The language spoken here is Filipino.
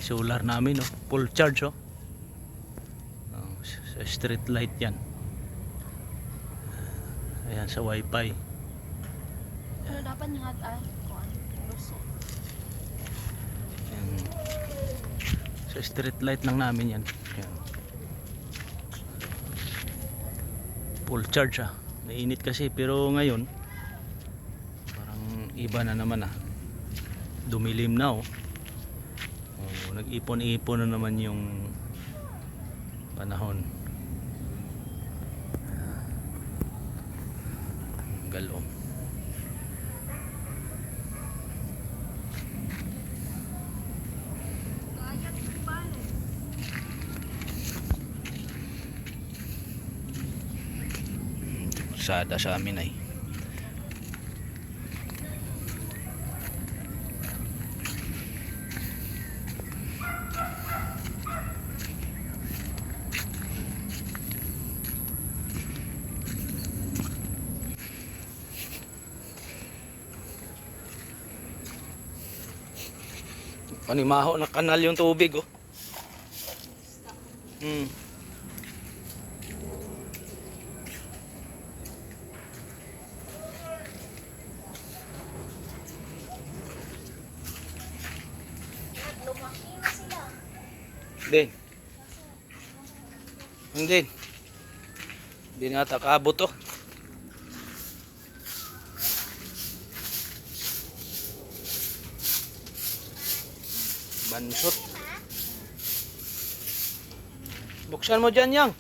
solar namin, oh. Full charge, oh. Oh, sa street light yan. Ayan, sa wifi. Pero dapat nga ay kuan luso. Ayan. Sa street light lang namin yan. Ayan. Full charge, ah. Mainit kasi, pero ngayon parang iba na naman, ah. Dumilim na, oh. Oh, nag-ipon-ipon na naman yung panahon. Galong. Sada sa amin ay panimaho na kanal yung tubig, oh. Lumaki na sila. Din. Hindi. Hindi na ata kaabot, oh. Bansot. Buksan mo dyan, Yang.